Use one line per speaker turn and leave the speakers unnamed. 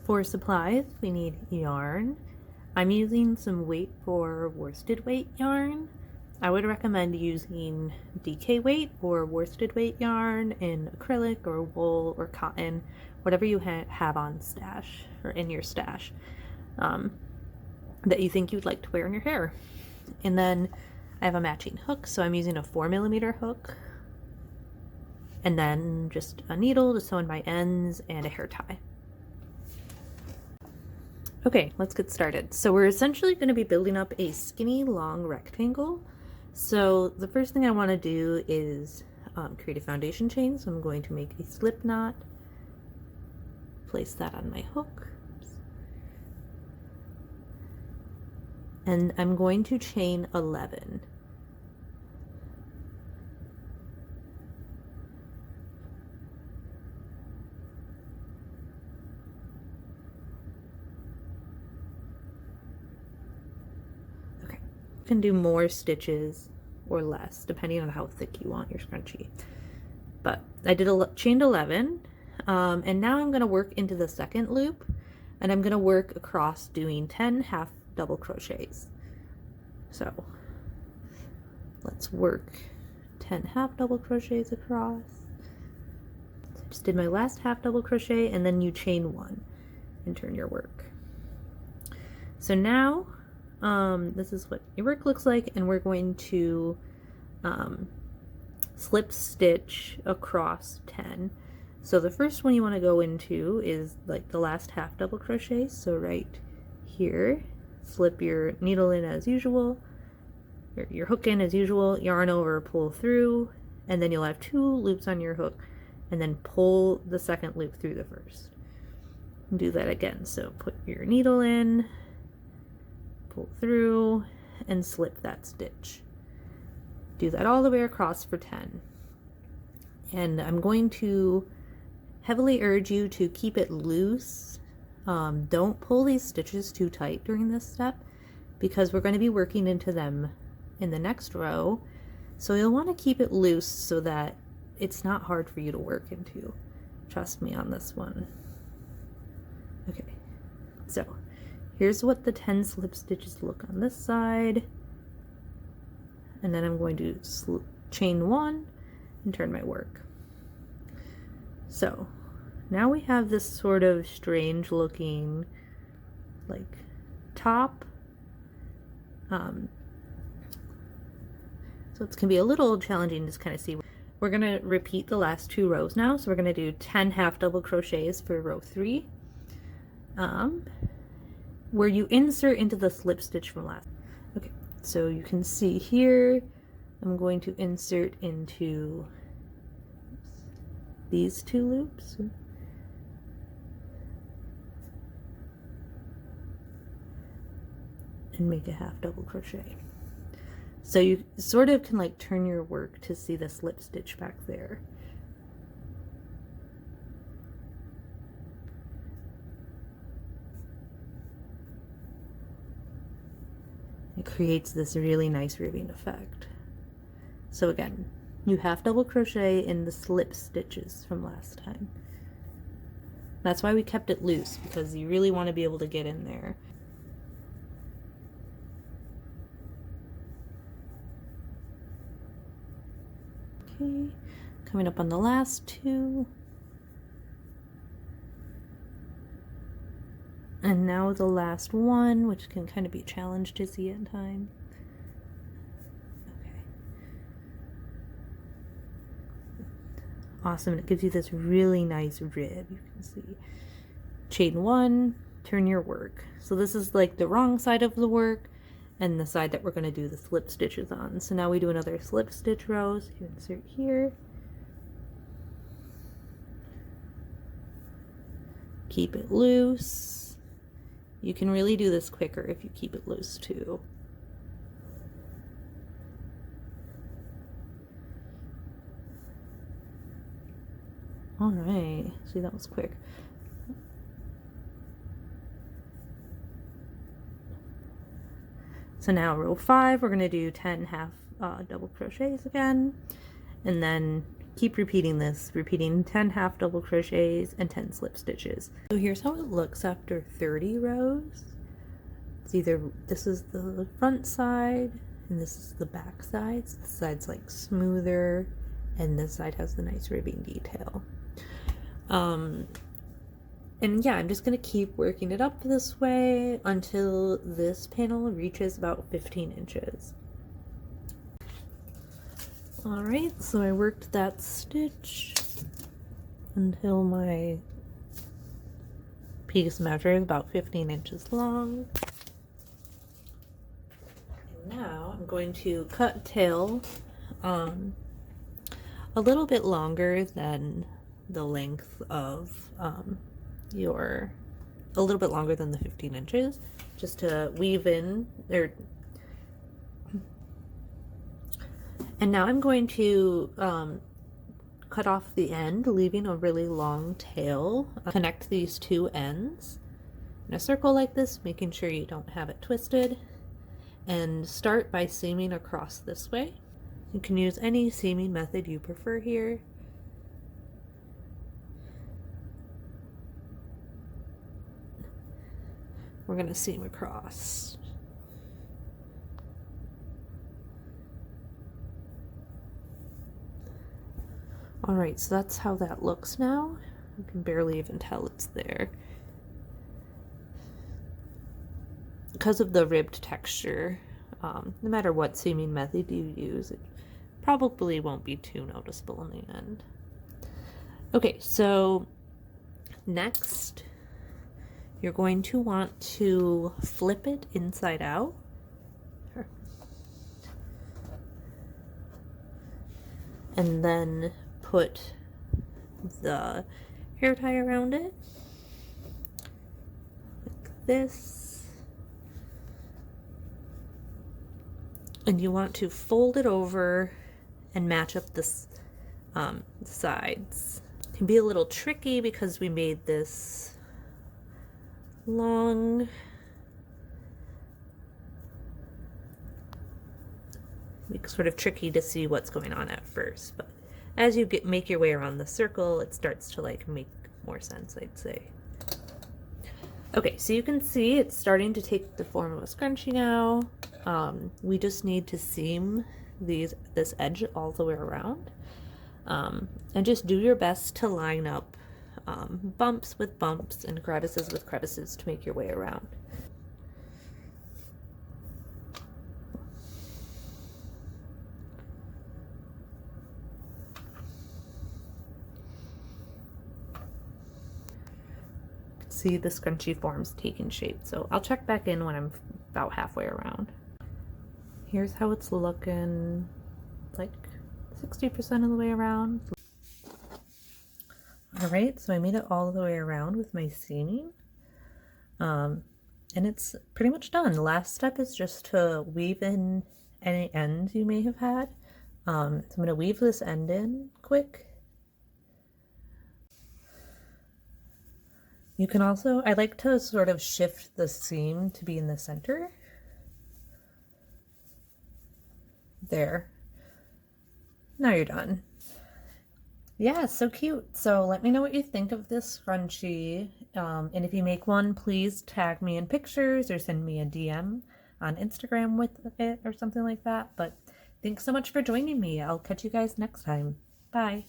For supplies, we need yarn. I'm using some weight for worsted weight yarn. I would recommend using DK weight or worsted weight yarn in acrylic or wool or cotton, whatever you have on stash or in your stash that you think you'd like to wear in your hair. And then I have a matching hook, so I'm using a 4mm hook, and then just a needle to sew in my ends and a hair tie. Okay, let's get started. So we're essentially going to be building up a skinny long rectangle. So the first thing I want to do is create a foundation chain. So I'm going to make a slip knot, place that on my hook, and I'm going to chain 11. Can do more stitches or less depending on how thick you want your scrunchie, but I did chained 11, and now I'm going to work into the second loop, and I'm going to work across doing 10 half double crochets. So let's work 10 half double crochets across. So I just did my last half double crochet, and then you chain 1 and turn your work. So now this is what your work looks like, and we're going to slip stitch across 10. So the first one you want to go into is like the last half double crochet. So right here, slip your needle in as usual, your hook in as usual, yarn over, pull through, and then you'll have 2 loops on your hook, and then pull the second loop through the first. And do that again. So put your needle in, pull through, and slip that stitch. Do that all the way across for 10. And I'm going to heavily urge you to keep it loose. Don't pull these stitches too tight during this step, because we're going to be working into them in the next row. So you'll want to keep it loose so that it's not hard for you to work into. Trust me on this one. Okay, so here's what the 10 slip stitches look on this side, and then I'm going to chain 1 and turn my work. So now we have this sort of strange looking like top. So it's gonna be a little challenging to kind of see. We're gonna repeat the last 2 rows now, so we're gonna do 10 half double crochets for row 3. Where you insert into the slip stitch from last. Okay, so you can see here, I'm going to insert into these 2 loops. And make a half double crochet. So you sort of can like turn your work to see the slip stitch back there. It creates this really nice ribbing effect. So again, you half double crochet in the slip stitches from last time. That's why we kept it loose, because you really want to be able to get in there. Okay, coming up on the last 2. And now the last one, which can kind of be a challenge to see in time. Okay. Awesome, and it gives you this really nice rib, you can see. Chain 1, turn your work. So this is like the wrong side of the work, and the side that we're going to do the slip stitches on. So now we do another slip stitch row, so you insert here. Keep it loose. You can really do this quicker if you keep it loose too. All right, see, that was quick. So now row 5, we're going to do 10 half double crochets again, and then keep repeating this, repeating 10 half double crochets and 10 slip stitches. So here's how it looks after 30 rows. It's either, this is the front side and this is the back side. So this side's like smoother and this side has the nice ribbing detail. And yeah, I'm just gonna keep working it up this way until this panel reaches about 15 inches. Alright, so I worked that stitch until my piece measures about 15 inches long. And now I'm going to cut tail a little bit longer than the length of a little bit longer than the 15 inches, just to weave in there. And now I'm going to cut off the end, leaving a really long tail. Connect these two ends in a circle like this, making sure you don't have it twisted, and start by seaming across this way. You can use any seaming method you prefer here. We're going to seam across. Alright, so that's how that looks now. You can barely even tell it's there. Because of the ribbed texture, no matter what seaming method you use, it probably won't be too noticeable in the end. Okay, so next, you're going to want to flip it inside out. And then put the hair tie around it like this. And you want to fold it over and match up the sides. It can be a little tricky because we made this long. It's sort of tricky to see what's going on at first, but as you make your way around the circle, it starts to like make more sense, I'd say. Okay, so you can see it's starting to take the form of a scrunchie now. We just need to seam this edge all the way around, and just do your best to line up bumps with bumps and crevices with crevices to make your way around. See the scrunchie forms taking shape, so I'll check back in when I'm about halfway around. Here's how it's looking, like 60% of the way around. Alright, so I made it all the way around with my seaming, and it's pretty much done. The last step is just to weave in any ends you may have had. So I'm going to weave this end in quick. You can also, I like to sort of shift the seam to be in the center. There. Now you're done. Yeah, so cute. So let me know what you think of this scrunchie. And if you make one, please tag me in pictures or send me a DM on Instagram with it or something like that. But thanks so much for joining me. I'll catch you guys next time. Bye.